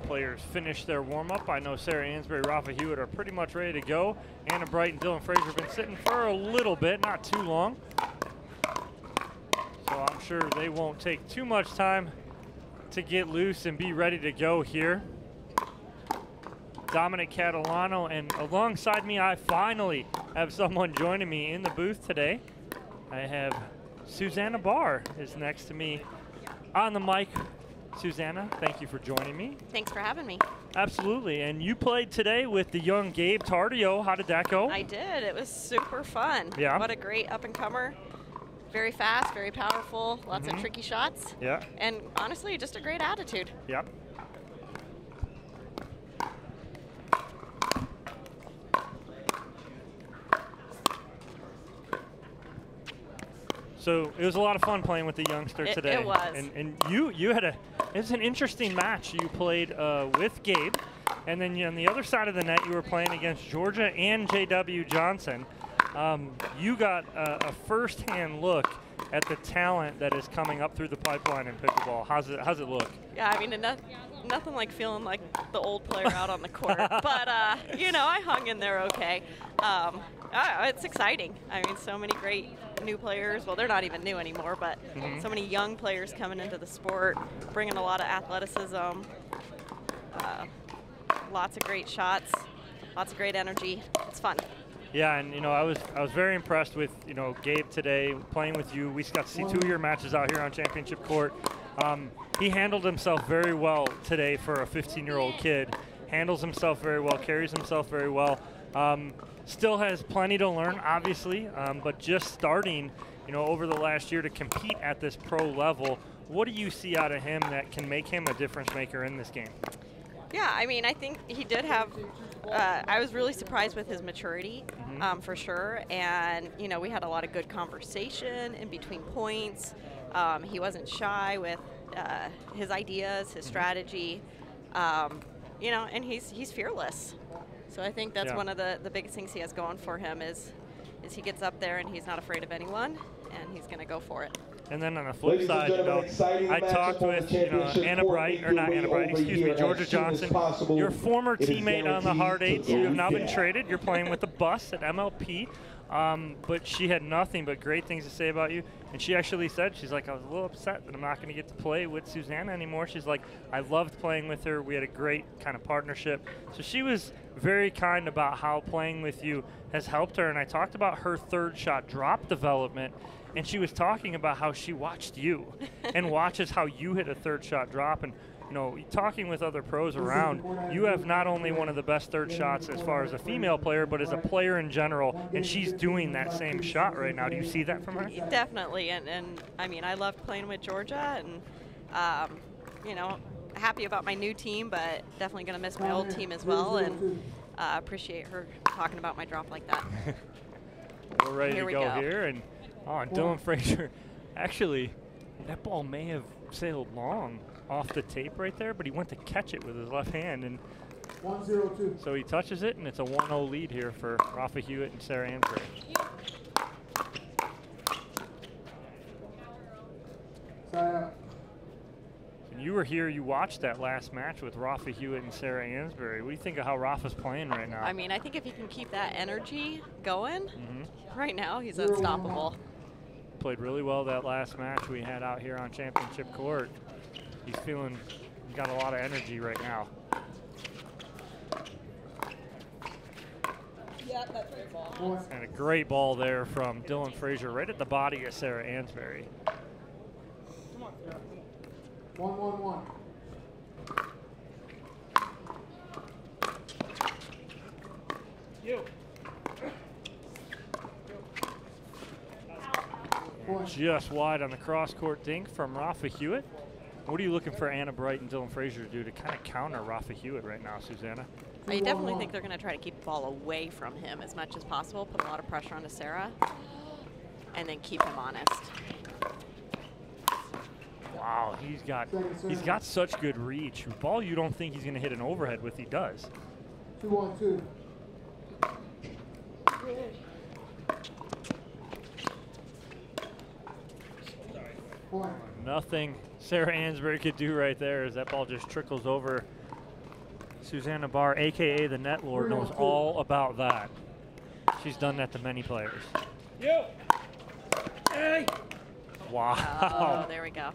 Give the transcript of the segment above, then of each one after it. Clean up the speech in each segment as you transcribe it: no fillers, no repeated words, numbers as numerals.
players finish their warm-up. I know Sarah Ansboury, Rafa Hewett are pretty much ready to go. Anna Bright and Dylan Frazier have been sitting for a little bit, not too long. So I'm sure they won't take too much time to get loose and be ready to go here. Dominic Catalano, and alongside me, I finally have someone joining me in the booth today. I have Susanna Barr is next to me on the mic. Susanna, thank you for joining me. Thanks for having me. Absolutely, and you played today with the young Gabe Tardio. How did that go? I did. It was super fun. Yeah. What a great up-and-comer. Very fast, very powerful, lots of tricky shots. Yeah. And honestly, just a great attitude. Yep. So it was a lot of fun playing with the youngster today. It was. And you had it was an interesting match. You played with Gabe, and then on the other side of the net, you were playing against Georgia and J.W. Johnson. You got a first-hand look at the talent that is coming up through the pipeline in pickleball. How's it look? Yeah, I mean, nothing like feeling like the old player out on the court. But, you know, I hung in there okay. It's exciting. I mean, so many great new players. Well, they're not even new anymore, but so many young players coming into the sport, bringing a lot of athleticism, lots of great shots, lots of great energy. It's fun. Yeah, and I was very impressed with Gabe today playing with you. We got to see 2 of your matches out here on championship court. He handled himself very well today for a 15-year-old kid. Handles himself very well, carries himself very well. Still has plenty to learn, obviously, but just starting, over the last year to compete at this pro level. What do you see out of him that can make him a difference maker in this game? Yeah, I mean, I think he did have. I was really surprised with his maturity, for sure. And we had a lot of good conversation in between points. He wasn't shy with his ideas, his strategy. And he's fearless. So I think that's one of the biggest things he has going for him is he gets up there and he's not afraid of anyone, and he's going to go for it. And then on the flip side, I talked with Anna Bright, or not Anna Bright, excuse me, Georgia Johnson, your former teammate on the Hard Eights. You have now been traded. You're playing with the Bus at MLP. But she had nothing but great things to say about you. And she actually said, she's like, I was a little upset that I'm not going to get to play with Susanna anymore. She's like, I loved playing with her. We had a great kind of partnership. So she was very kind about how playing with you has helped her. And I talked about her third shot drop development. And she was talking about how she watched you and watches how you hit a third shot drop. And talking with other pros around, you have not only one of the best third shots as far as a female player, but as a player in general, and she's doing that same shot right now. Do you see that from her? Definitely, and I mean, I loved playing with Georgia, and happy about my new team, but definitely going to miss my old team as well, and appreciate her talking about my drop like that. We're ready to go here, and Dylan Frazier, actually, that ball may have sailed long off the tape right there, but he went to catch it with his left hand, and 1-0-2. So he touches it, and it's a 1-0 lead here for Rafa Hewett and Sarah Ansboury. And you were here, you watched that last match with Rafa Hewett and Sarah Ansboury. What do you think of how Rafa's playing right now? I mean, I think if he can keep that energy going, right now he's unstoppable. Played really well that last match we had out here on championship court. He's got a lot of energy right now. Yeah, that's great ball. And a great ball there from Dylan Frazier right at the body of Sarah Ansboury. 1-1-1. Just wide on the cross-court dink from Rafa Hewett. What are you looking for Anna Bright and Dylan Frazier to do to kind of counter Rafa Hewett right now, Susanna? I definitely think they're going to try to keep the ball away from him as much as possible, put a lot of pressure onto Sarah, and then keep him honest. Wow, he's got such good reach. Ball you don't think he's going to hit an overhead with, he does. 2-1-2. Nothing Sarah Ansboury could do right there as that ball just trickles over Susanna Barr, a.k.a. the Net Lord, knows all about that. She's done that to many players. Hey! Wow. Oh, there we go.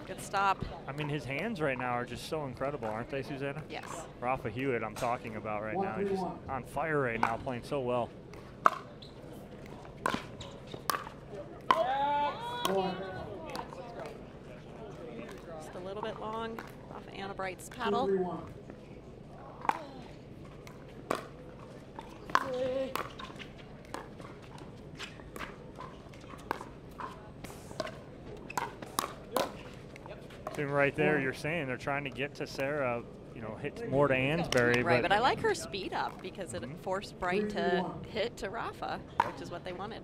Good stop. I mean, his hands right now are just so incredible, aren't they, Susanna? Yes. Rafa Hewett, I'm talking about right now. Just on fire right now, playing so well. Just a little bit long off of Anna Bright's paddle. 2-3-1. Right there, you're saying they're trying to get to Sarah, you know, hit more to Ansboury. Right, but I like her speed up because it forced Bright to hit to Rafa, which is what they wanted.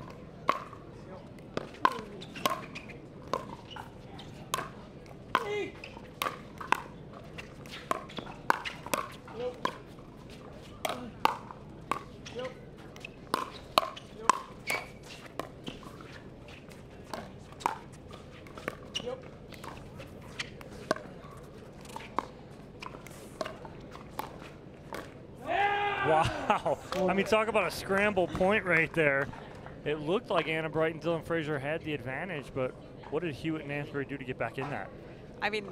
Wow. I mean, talk about a scramble point right there. It looked like Anna Bright and Dylan Frazier had the advantage, but what did Hewett and Ansboury do to get back in that? I mean,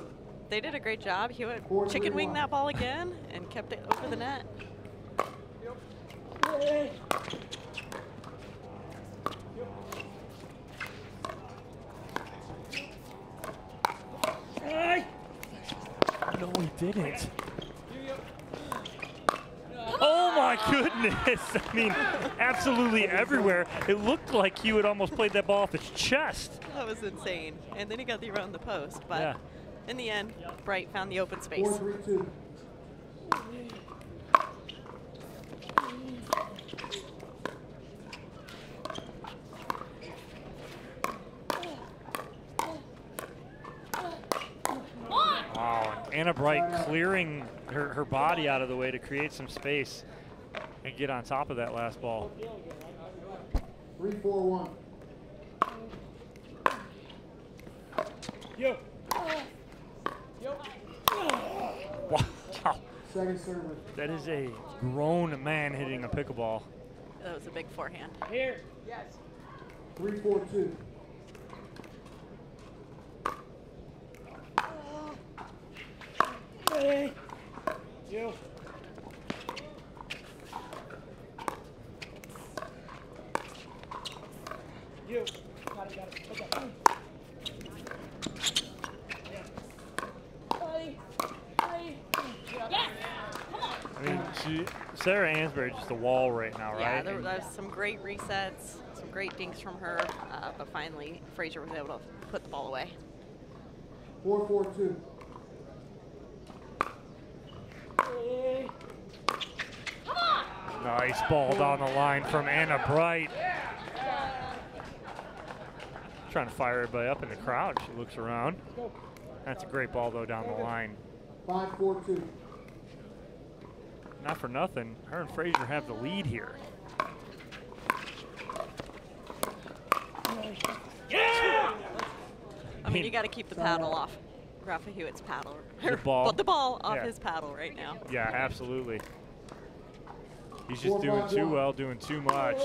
they did a great job. Hewett chicken winged that ball again and kept it over the net. No, he didn't. Oh my goodness! I mean, absolutely everywhere. It looked like Hewett almost played that ball off his chest. That was insane. And then he got the around the post, but yeah. In the end, Bright found the open space. 4-3-2. Wow, Anna Bright clearing her body out of the way to create some space and get on top of that last ball. 3-4-1. Yo. Wow. Second server. That is a grown man hitting a pickleball. That was a big forehand. Here. Yes. 3-4-2. Hey. Yo. You. Got it. Okay. I mean, Sarah Ansboury just a wall right now, right? Yeah, there was some great resets, some great dinks from her, but finally Frazier was able to put the ball away. 4-4-2. Nice ball down the line from Anna Bright. Trying to fire everybody up in the crowd. She looks around. That's a great ball, though, down the line. 5-4-2. Not for nothing, her and Frazier have the lead here. I mean, you got to keep the paddle off Rafa Hewett's paddle. The ball. But the ball off his paddle right now. Yeah, absolutely. He's just doing too well, doing too much.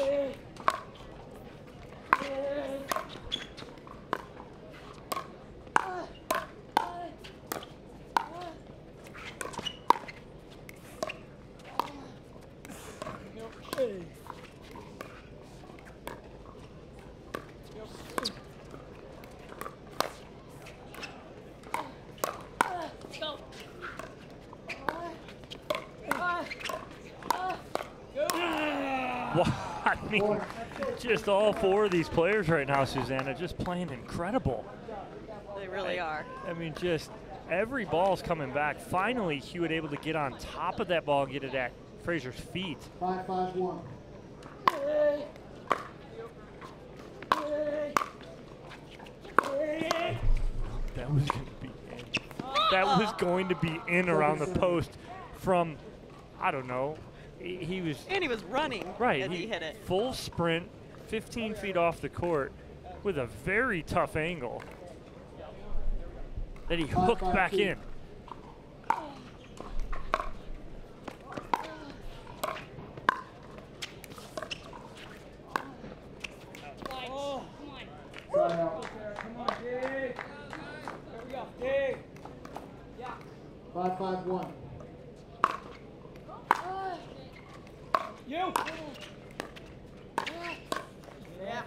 I mean, just all four of these players right now, Susanna, just playing incredible. They really are. I mean, just every ball's coming back. Finally, Hewett able to get on top of that ball and get it at Frazier's feet. 5-5-1. That was going to be in. That was going to be in around the post from, I don't know. He was. And he was running right, as he hit it. Full sprint, 15 feet off the court with a very tough angle that he hooked back in. 5-5-1. You. Yeah.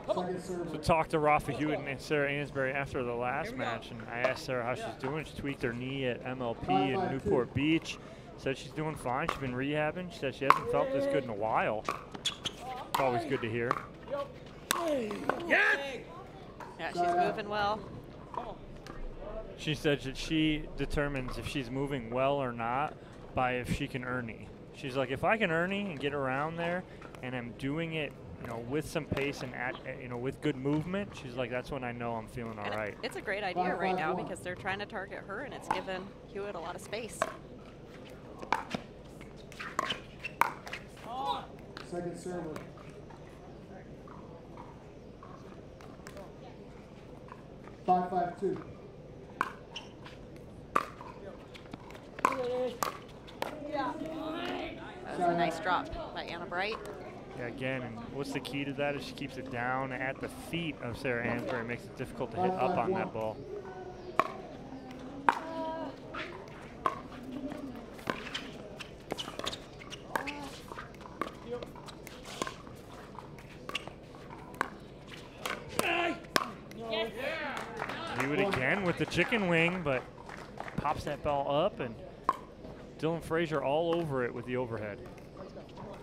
Second server. So talked to Rafa Hewett and Sarah Ansboury after the last match, and I asked Sarah how she's doing. She tweaked her knee at MLP in Newport Beach. Said she's doing fine. She's been rehabbing. She said she hasn't felt this good in a while. It's always good to hear. Yeah, she's moving well. She said that she determines if she's moving well or not by if she can ernie. She's like, if I can ernie and get around there, and I'm doing it, you know, with some pace and with good movement, she's like, that's when I know I'm feeling all right. It's a great idea right now because they're trying to target her, and it's given Hewett a lot of space. Second server. Five, 5-2. That was a nice drop by Anna Bright. Yeah, again, and what's the key to that is she keeps it down at the feet of Sarah Ansboury. It makes it difficult to hit up on that ball. Hewett again with the chicken wing, but pops that ball up, and Dylan Frazier all over it with the overhead.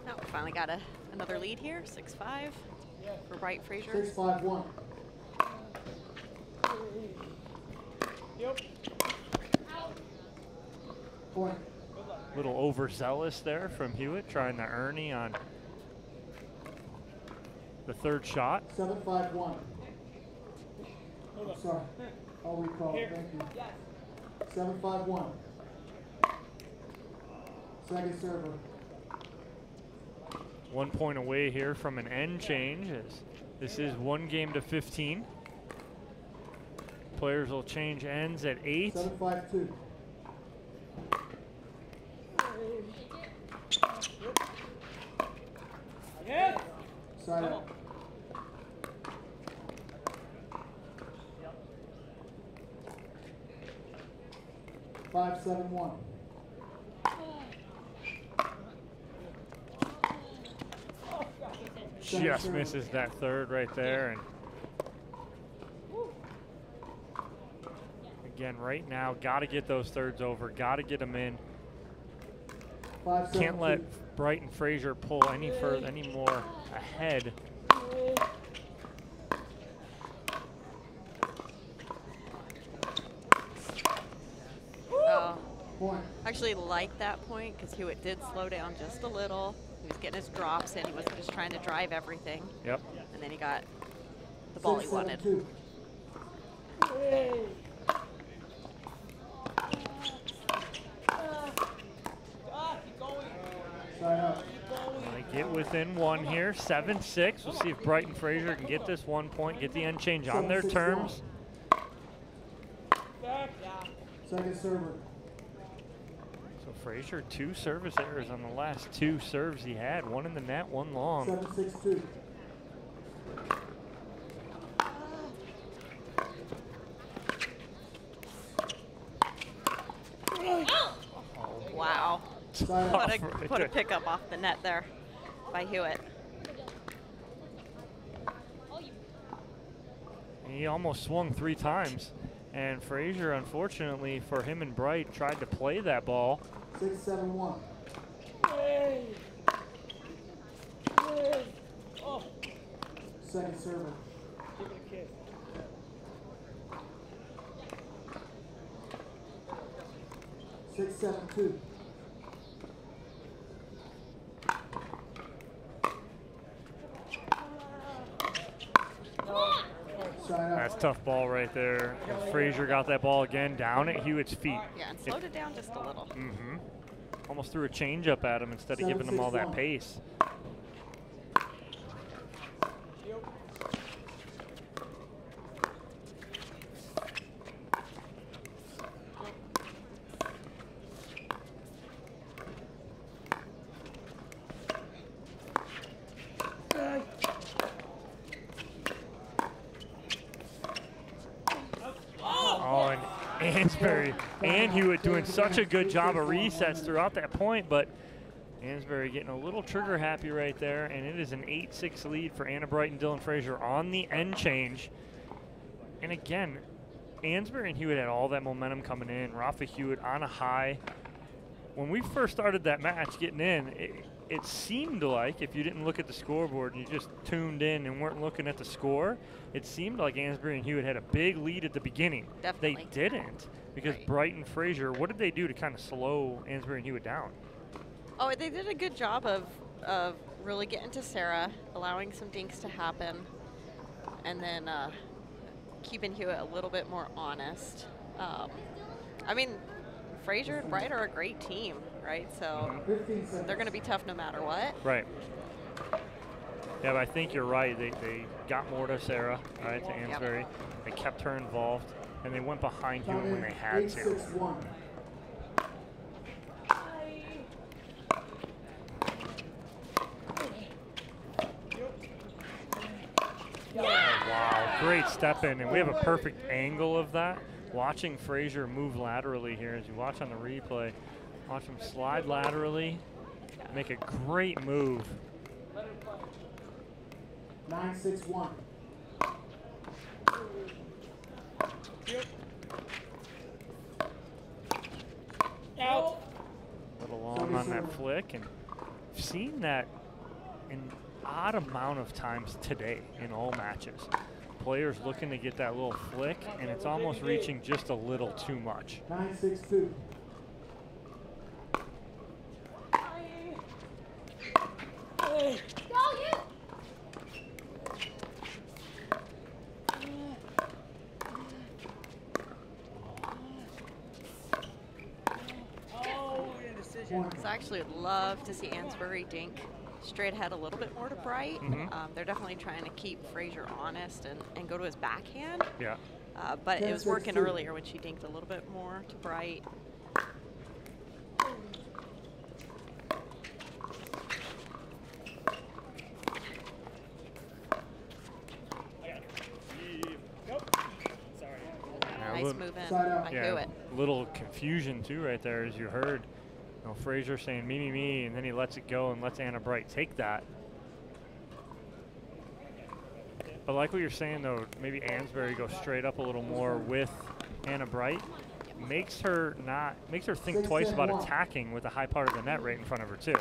Oh, we finally got another lead here, 6-5 for Bright Frazier. 6-5-1. Yep. Point. Little overzealous there from Hewett, trying to ernie on the third shot. 7-5-1. I'm sorry. I'll recall. Thank you. 7-5-1. Second server. 1 point away here from an end change, as this is 1 game to 15. Players will change ends at 8. 7-5-2. Yeah. Side out. Five, 7-1. Just misses that third right there. And again, right now, got to get those thirds over, got to get them in. 5, 7, Can't let Bright and Frazier pull any further, any more ahead. Point. Actually like that point because Hewett did slow down just a little. He was getting his drops in. He wasn't just trying to drive everything. Yep. And then he got the ball he wanted. 6-7-2. Side out. They get within 1 here, 7-6. We'll see if Bright and Frazier can get this 1 point, get the end change on their terms. Second server. So Frazier, 2 service errors on the last 2 serves he had. 1 in the net, 1 long. 7-6-2. Wow. Side What out. a, what a pickup off the net there by Hewett. He almost swung 3 times. And Frazier, unfortunately for him and Bright, tried to play that ball. 6-7-1. Second server. Give it a kick. Six, 7-2. That's tough ball right there. And Frazier got that ball again down at Hewett's feet. Yeah, and slowed it down just a little. Mm-hmm. Almost threw a changeup at him instead of giving him all that pace. Ansboury and Hewett doing such a good job of resets throughout that point, but Ansboury getting a little trigger happy right there, and it is an 8-6 lead for Anna Bright and Dylan Frazier on the end change. And again, Ansboury and Hewett had all that momentum coming in. Rafa Hewett on a high. When we first started that match getting in, it seemed like, if you didn't look at the scoreboard and you just tuned in and weren't looking at the score, it seemed like Ansboury and Hewett had a big lead at the beginning. Definitely. They didn't, because Bright and Frazier, what did they do to kind of slow Ansboury and Hewett down? Oh, they did a good job of really getting to Sarah, allowing some dinks to happen, and then keeping Hewett a little bit more honest. I mean, Frazier and Bright are a great team, right? So they're going to be tough no matter what. Right. Yeah, but I think you're right. They got more to Sarah, right, to Ansboury. Yep. They kept her involved, and they went behind Hewett when they had to. Oh, wow, great step in, and we have a perfect angle of that. Watching Frazier move laterally here, as you watch on the replay, watch him slide laterally, make a great move. 9-6-1. Out. A little long on that flick, and I've seen that in odd amount of times today in all matches. Players looking to get that little flick, and it's almost reaching just a little too much. 9-6-2. So I actually would love to see Ansboury dink straight ahead a little bit more to Bright. They're definitely trying to keep Frazier honest and go to his backhand. Yeah. But it was working earlier when she dinked a little bit more to Bright. Nice movement by Hewett. Little confusion too right there, as you heard. You know, Frazier saying me, me, me, and then he lets it go and lets Anna Bright take that. But like what you're saying though, maybe Ansboury goes straight up a little more with Anna Bright. Makes her think twice about attacking with the high part of the net right in front of her too.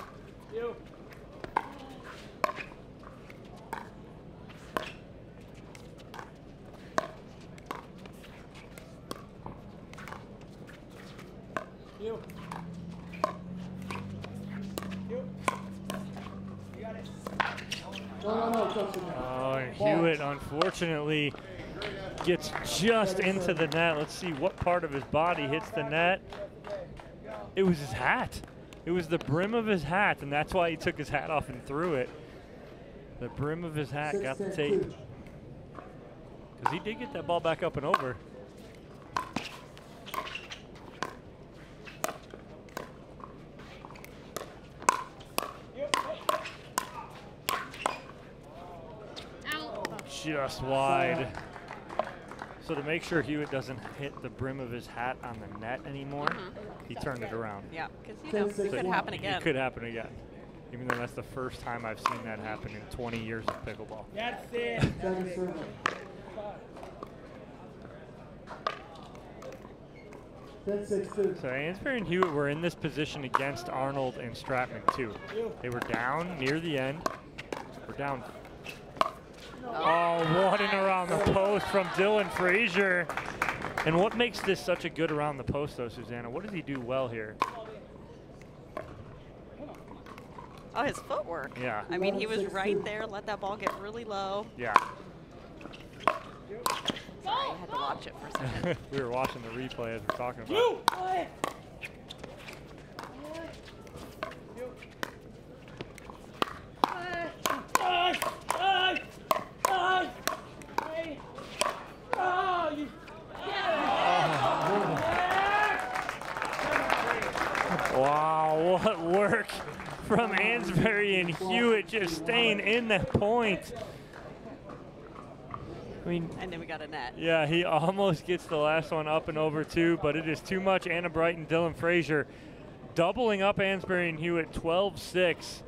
Oh, and Hewett unfortunately gets just into the net. Let's see what part of his body hits the net. It was his hat. It was the brim of his hat, and that's why he took his hat off and threw it. The brim of his hat got the tape. Because he did get that ball back up and over. Just wide. So to make sure Hewett doesn't hit the brim of his hat on the net anymore, he turned it around. Yeah, because you know, it could happen again. It could happen again. Even though that's the first time I've seen that happen in 20 years of pickleball. That's it. So Ansboury and Hewett were in this position against Arnold and Stratman too. They were down near the end. We're down. Oh, what an around the post from Dylan Frazier. And what makes this such a good around the post though, Susanna? What does he do well here? Oh, his footwork. Yeah. I mean, he was right there, let that ball get really low. Yeah. Sorry, I had to watch it for a second. We were watching the replay as we're talking about it. Wow, what work from Ansboury and Hewett, just staying in that point. I mean, and then we got a net. Yeah, he almost gets the last one up and over too, but it is too much. Anna Bright and Dylan Frazier doubling up Ansboury and Hewett 12-6.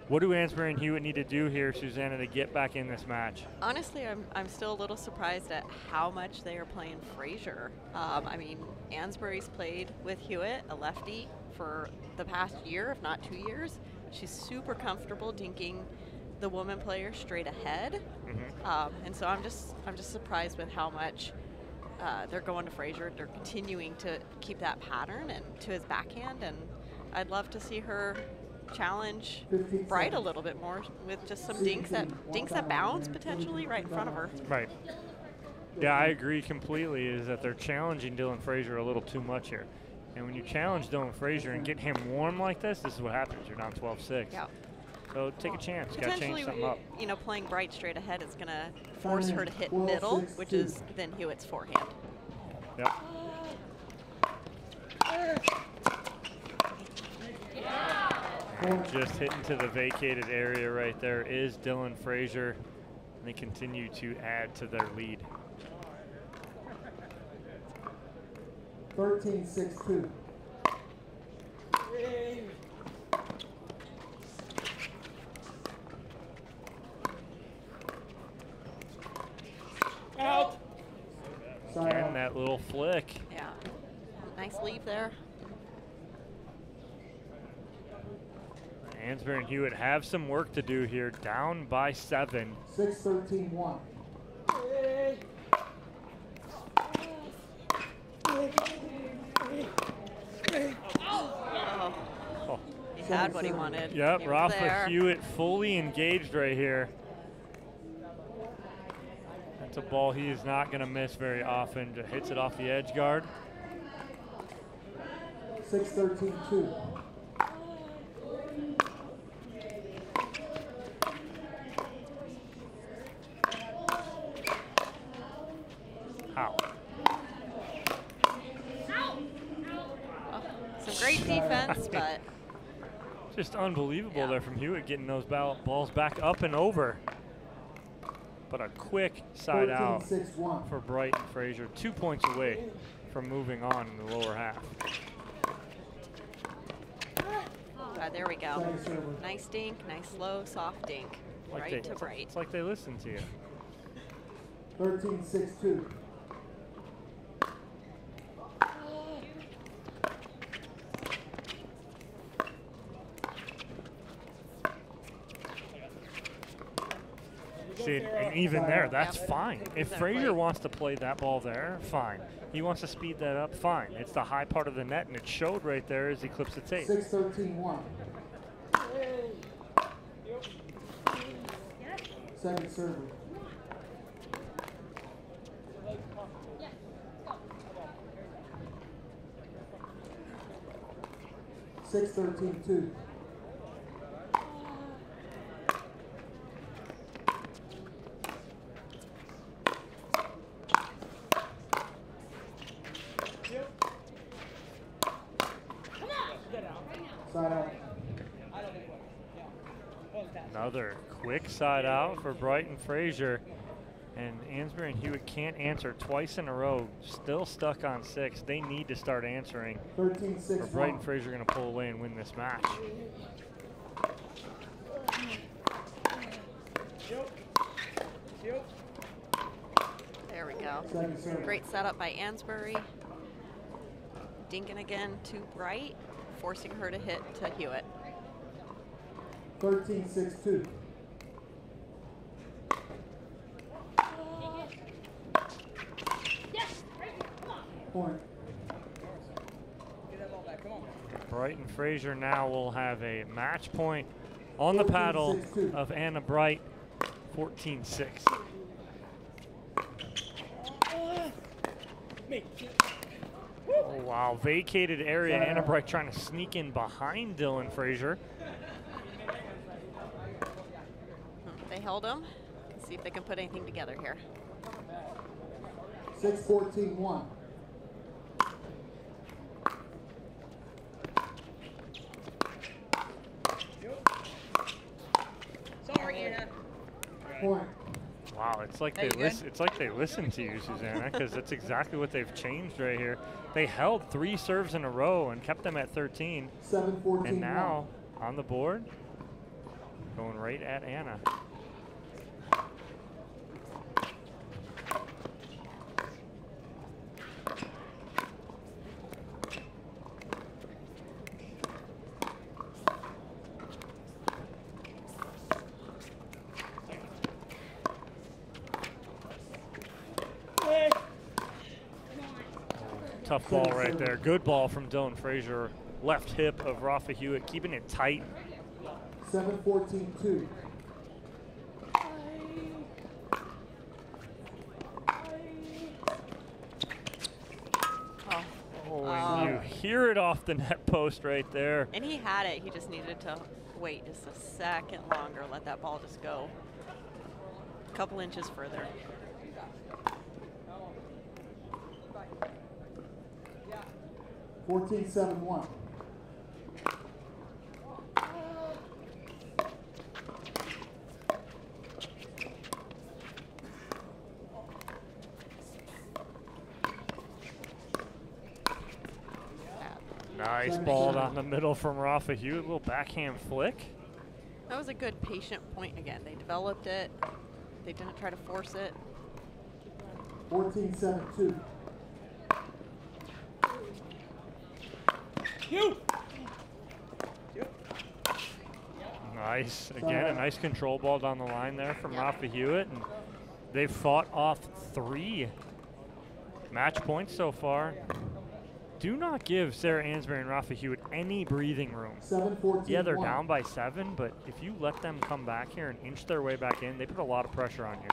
What do Ansboury and Hewett need to do here, Susanna, to get back in this match? Honestly, I'm still a little surprised at how much they are playing Frazier. I mean, Ansbury's played with Hewett, a lefty, for the past year, if not 2 years. She's super comfortable dinking the woman player straight ahead, and so I'm just surprised with how much they're going to Frazier. They're continuing to keep that pattern and to his backhand, and I'd love to see her challenge Bright a little bit more with just some dinks that bounce potentially right in front of her. Right. Yeah, I agree completely. Is that they're challenging Dylan Frazier a little too much here, and when you challenge Dylan Frazier and get him warm like this is what happens. You're down 12-6. Yeah. So take a chance. Got to change something up. You know, playing Bright straight ahead is going to force her to hit middle, which is then Hewitt's forehand. Yep. And just hitting to the vacated area right there is Dylan Frazier. And they continue to add to their lead. 13-6-2. Out. And that little flick. Yeah. Nice leave there. Ansboury and Hewett have some work to do here, down by 7. 6-13-1. Oh. He had what he wanted. Yep, Rafa Hewett fully engaged right here. That's a ball he is not going to miss very often. Just hits it off the edge guard. 6-13-2. How? Some great defense, but just unbelievable there from Hewett getting those balls back up and over. But a quick side out for Bright and Frazier. 2 points away from moving on in the lower half. there we go. Nice dink, nice low, soft dink. Like right to Bright. It's like they listen to you. 13-6-2. See, and even there, that's fine. If Frazier wants to play that ball there, fine. He wants to speed that up, fine. It's the high part of the net, and it showed right there as he clips the tape. 6-13-1. Second server. Six 13-2. Side out. Another quick side out for Bright and Frazier. And Ansboury and Hewett can't answer twice in a row. Still stuck on 6. They need to start answering. 13-6. Or Bright and Frazier are going to pull away and win this match. There we go. Great setup by Ansboury. Dinking again to Bright, forcing her to hit to Hewett. 13-6-2. Point. Bright and Frazier now will have a match point on the paddle of Anna Bright, 14-6. Oh, wow, vacated area. Anna Bright trying to sneak in behind Dylan Frazier. They held him. Let's see if they can put anything together here. 6-14-1. Sorry, Anna. Point. Wow, it's like they listen. It's like they listen to you, Susanna, because that's exactly what they've changed right here. They held 3 serves in a row and kept them at 13. 7-14. And now on the board, going right at Anna. Tough ball right there. Good ball from Dylan Frazier. Left hip of Rafa Hewett, keeping it tight. 7-14-2. Oh, and you hear it off the net post right there. And he had it. He just needed to wait just a second longer, let that ball just go a couple inches further. Fourteen, 7-1. Nice ball down the middle from Rafa Hewett. Little backhand flick. That was a good patient point again. They developed it. They didn't try to force it. 14-7-2. Nice. Again, a nice control ball down the line there from Rafa Hewett. And they've fought off 3 match points so far. Do not give Sarah Ansboury and Rafa Hewett any breathing room. 7-14. Yeah, they're down by 7, but if you let them come back here and inch their way back in, they put a lot of pressure on you.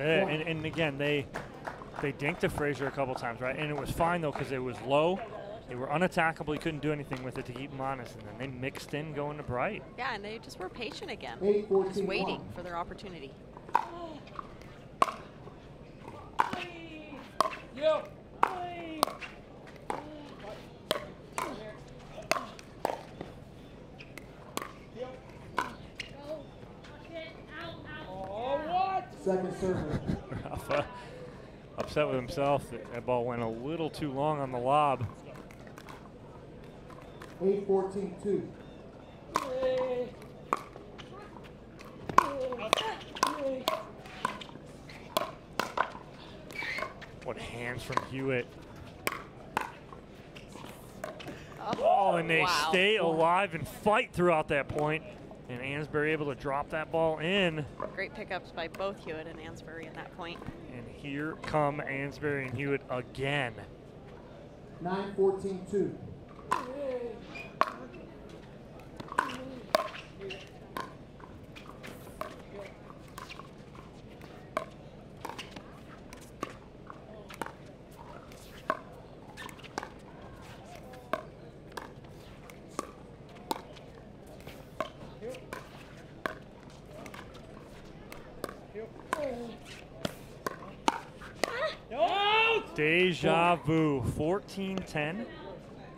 And again, they dinked to Frazier a couple times, right? And it was fine, though, because it was low. They were unattackable. You couldn't do anything with it to keep them honest. And then they mixed in going to Bright. Yeah, and they just were patient again. 8-14-1. Just waiting for their opportunity. Second server. Rafa upset with himself. That ball went a little too long on the lob. 8-14-2. What hands from Hewett. Oh, and they stay alive and fight throughout that point. And Ansboury able to drop that ball in. Great pickups by both Hewett and Ansboury at that point. And here come Ansboury and Hewett again. 9-14-2. Deja vu, 14-10.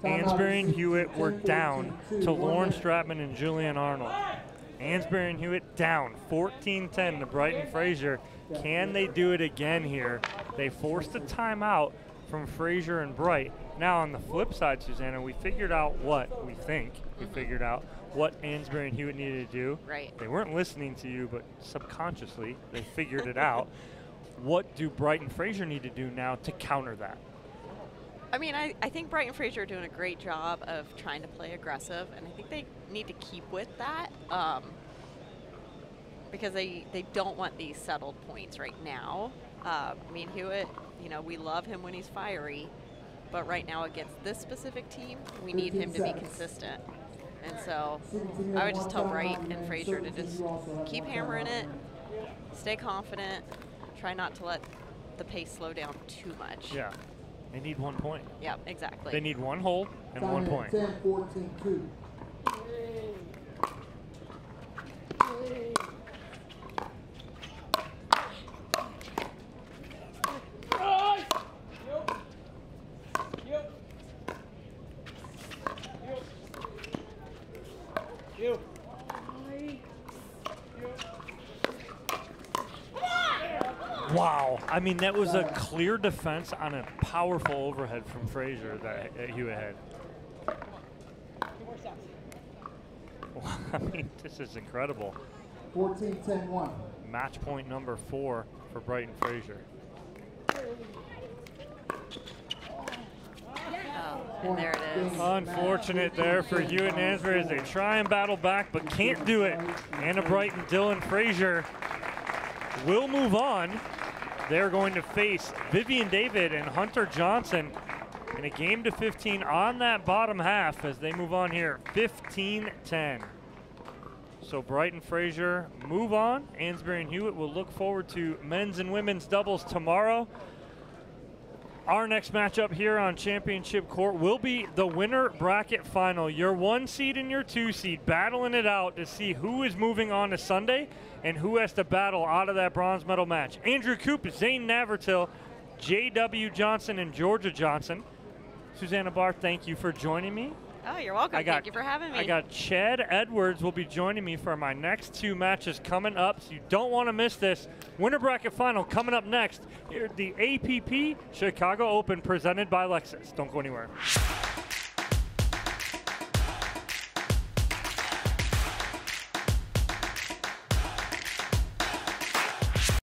Ansboury and Hewett were down to Lauren Stratman and Julian Arnold. Ansboury and Hewett down, 14-10 to Brighton Frazier. Can they do it again here? They forced a timeout from Frazier and Bright. Now on the flip side, Susanna, we figured out what we think. We figured out what Ansboury and Hewett needed to do. Right. They weren't listening to you, but subconsciously they figured it out. What do Bright and Frazier need to do now to counter that? I mean, I think Bright and Frazier are doing a great job of trying to play aggressive, and I think they need to keep with that because they don't want these settled points right now. I mean, Hewett, you know, we love him when he's fiery, but right now against this specific team, we need him to be consistent. And so I would just tell Bright and Frazier to just keep hammering it, stay confident, try not to let the pace slow down too much. Yeah. They need 1 point. Yep, exactly. They need 1 hold and 1 point. 10-14-2. Wow. I mean, that was a clear defense on a powerful overhead from Frazier that Hewett had. I mean, this is incredible. 14-10-1. Match point number 4 for Brighton Frazier. And there it is. Unfortunate there for Hewett and Ansboury as they try and battle back, but can't do it. Anna Brighton, Dylan Frazier will move on. They're going to face Vivian David and Hunter Johnson in a game to 15 on that bottom half as they move on here, 15-10. So Brighton Frazier move on. Ansboury and Hewett will look forward to men's and women's doubles tomorrow. Our next matchup here on Championship Court will be the winner bracket final. Your 1 seed and your 2 seed battling it out to see who is moving on to Sunday and who has to battle out of that bronze medal match. Andrew Coop, Zane Navratil, J.W. Johnson, and Georgia Johnson. Susanna Barr, thank you for joining me. Oh, you're welcome. Thank you for having me. I got Chad Edwards will be joining me for my next 2 matches coming up, so you don't want to miss this. Winter bracket final coming up next here at the APP Chicago Open presented by Lexus. Don't go anywhere.